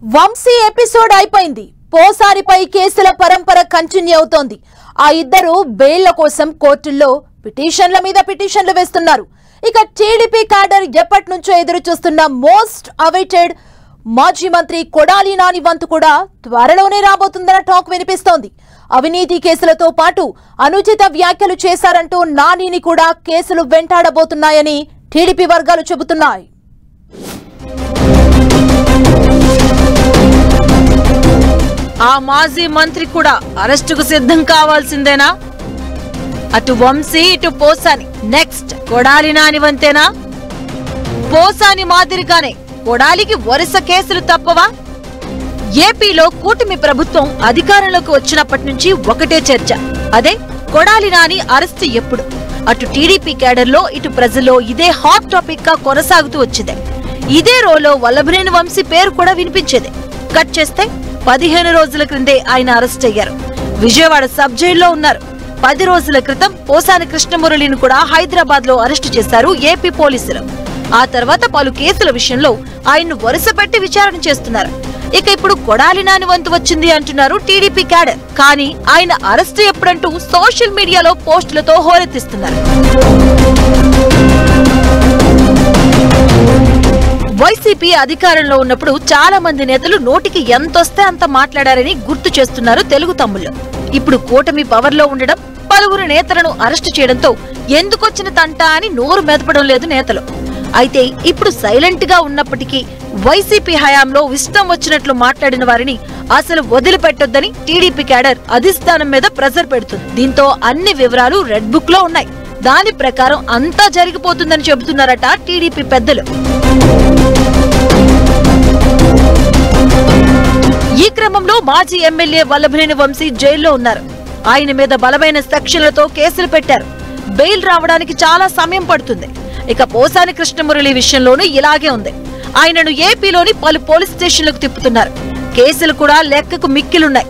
Vamsi episode అయిపోయింది. పోసారిపై కేసుల పరంపర కంటిన్యూ అవుతోంది. ఆ ఇద్దరు బెయిల్ల కోసం కోర్టుల్లో పిటిషన్ల మీద పిటిషన్లు వేస్తున్నారు. ఇక టీడీపీ క్యాడర్ ఎప్పటి నుంచో ఎదురు చూస్తున్న మోస్ట్ అవైటెడ్ మాజీ మంత్రి కొడాలి నాని వంతు కూడా త్వరలోనే రాబోతుందన్న టాక్ వినిపిస్తోంది. అవినీతి కేసులతో పాటు అనుచిత వ్యాఖ్యలు చేశారంటూ నానిని కూడా కేసులు వెంటాడబోతున్నాయని టీడీపీ వర్గాలు చెబుతున్నాయి. ఆ మాజీ మంత్రి కూడా అరెస్టుకు సిద్ధం కావాల్సిందేనా? అటు వంశీ ఇటు పోసాని, నెక్స్ట్ కొడాలి నాని వంతేనా? పోసాని మాదిరిగానే కొడాలికి వరుస కేసులు తప్పవా? ఏపీలో కూటమి ప్రభుత్వం అధికారంలోకి వచ్చినప్పటి నుంచి ఒకటే చర్చ, అదే కొడాలి నాని అరెస్టు ఎప్పుడు. అటు టీడీపీ క్యాడర్లో ఇటు ప్రజల్లో ఇదే హాట్ టాపిక్ గా కొనసాగుతూ వచ్చింది. ఇదే రోలో వల్లభనేని వంశీ పేరు కూడా వినిపించేది. కట్ చేస్తే 15 రోజుల క్రిందే ఆయన అరెస్ట్ అయ్యారు. విజయవాడ సబ్ జైల్లో ఉన్నారు. 10 రోజుల క్రితం పోసాని కృష్ణమురళిని కూడా హైదరాబాద్ లో అరెస్టు చేశారు ఏపీ పోలీసులు. ఆ తర్వాత పలు కేసుల విషయంలో ఆయన్ను వరుసపెట్టి విచారణ చేస్తున్నారు. ఇక ఇప్పుడు కొడాలి నాని వంతు వచ్చింది అంటున్నారు టీడీపీ క్యాడర్. కానీ ఆయన అరెస్టు ఎప్పుడంటూ సోషల్ మీడియాలో పోస్టులతో హోరెత్తిస్తున్నారు. వైసీపీ అధికారంలో ఉన్నప్పుడు చాలా మంది నేతలు నోటికి ఎంతొస్తే అంత మాట్లాడారని గుర్తు చేస్తున్నారు తెలుగు తమ్ముళ్లు. ఇప్పుడు కూటమి పవర్ లో ఉండడం, పలువురు నేతలను అరెస్టు చేయడంతో ఎందుకొచ్చిన తంట అని నోరు మెదపడం లేదు నేతలు. అయితే ఇప్పుడు సైలెంట్ గా ఉన్నప్పటికీ వైసీపీ హయాంలో ఇష్టం వచ్చినట్లు మాట్లాడిన వారిని అసలు వదిలిపెట్టొద్దని టీడీపీ క్యాడర్ అధిష్టానం మీద ప్రెజర్ పెడుతుంది. దీంతో అన్ని వివరాలు రెడ్ బుక్ లో ఉన్నాయి. దాని ప్రకారం అంతా జరిగిపోతుందని చెబుతున్నారట టీడీపీ పెద్దలు. ఈ క్రమంలో మాజీ ఎమ్మెల్యే వల్లభనేని వంశీ జైల్లో ఉన్నారు. ఆయన మీద బలమైన సెక్షన్లతో కేసులు పెట్టారు. బెయిల్ రావడానికి చాలా సమయం పడుతుంది. ఇక పోసాని కృష్ణమురళి విషయంలోనూ ఇలాగే ఉంది. ఆయనను ఏపీలోని పలు పోలీస్ స్టేషన్లకు తిప్పుతున్నారు. కేసులు కూడా లెక్కకు మిక్కిలున్నాయి.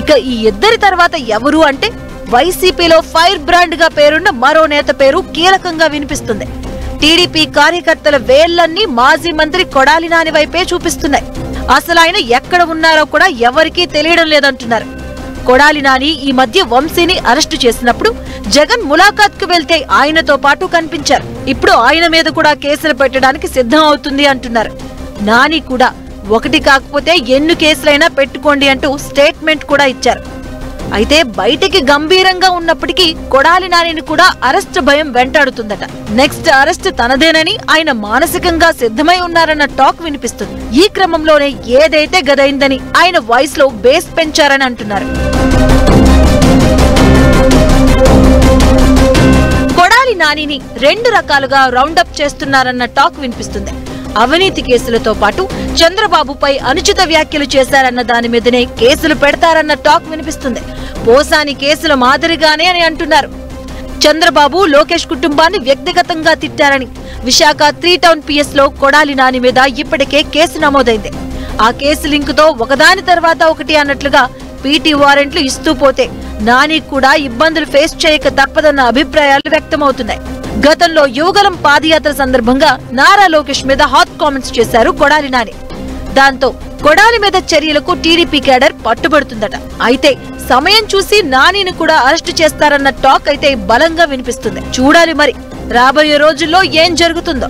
ఇక ఈ ఇద్దరి తర్వాత ఎవరు అంటే వైసీపీలో ఫైర్ బ్రాండ్ గా పేరున్న మరో నేత పేరు కీలకంగా వినిపిస్తుంది. టీడీపీ కార్యకర్తల వేళ్లన్నీ మాజీ మంత్రి కొడాలి నాని వైపే చూపిస్తున్నాయి. అసలు ఆయన ఎక్కడ ఉన్నారో కూడా ఎవరికీ తెలియడం లేదంటున్నారు. కొడాలి నాని ఈ మధ్య వంశీని అరెస్టు చేసినప్పుడు జగన్ ములాఖాత్ కు వెళ్తే ఆయనతో పాటు కనిపించారు. ఇప్పుడు ఆయన మీద కూడా కేసులు పెట్టడానికి సిద్ధం అవుతుంది అంటున్నారు. నాని కూడా ఒకటి కాకపోతే ఎన్ని కేసులైనా పెట్టుకోండి అంటూ స్టేట్మెంట్ కూడా ఇచ్చారు. అయితే బయటికి గంభీరంగా ఉన్నప్పటికీ కొడాలి నానిని కూడా అరెస్ట్ భయం వెంటాడుతుందట. నెక్స్ట్ అరెస్ట్ తనదేనని ఆయన మానసికంగా సిద్ధమై ఉన్నారన్న టాక్ వినిపిస్తుంది. ఈ క్రమంలోనే ఏదైతే గదైందని ఆయన వాయిస్ లో బేస్ పెంచారని అంటున్నారు. కొడాలి నానిని 2 రకాలుగా రౌండప్ చేస్తున్నారన్న టాక్ వినిపిస్తుంది. అవినీతి కేసులతో పాటు చంద్రబాబుపై అనుచిత వ్యాఖ్యలు చేశారన్న దాని మీదనే కేసులు పెడతారన్న టాక్ వినిపిస్తుంది. పోసాని కేసుల మాదిరిగానే అని అంటున్నారు. చంద్రబాబు లోకేష్ కుటుంబాన్ని వ్యక్తిగతంగా తిట్టారని విశాఖ 3 టౌన్ పిఎస్ లో కొడాలి నాని మీద ఇప్పటికే కేసు నమోదైంది. ఆ కేసు లింకుతో ఒకదాని తర్వాత ఒకటి అన్నట్లుగా పీటీ వారెంట్లు ఇస్తూ పోతే నాని కూడా ఇబ్బందులు ఫేస్ చేయక తప్పదన్న అభిప్రాయాలు వ్యక్తమవుతున్నాయి. గతంలో యువగలం పాదయాత్ర సందర్భంగా నారా లోకేష్ మీద హాట్ కామెంట్స్ చేశారు కొడాలి నాని. దాంతో కొడాలి మీద చర్యలకు టీడీపీ క్యాడర్ పట్టుబడుతుందట. అయితే సమయం చూసి నానిని కూడా అరెస్టు చేస్తారన్న టాక్ అయితే బలంగా వినిపిస్తుంది. చూడాలి మరి రాబోయే రోజుల్లో ఏం జరుగుతుందో.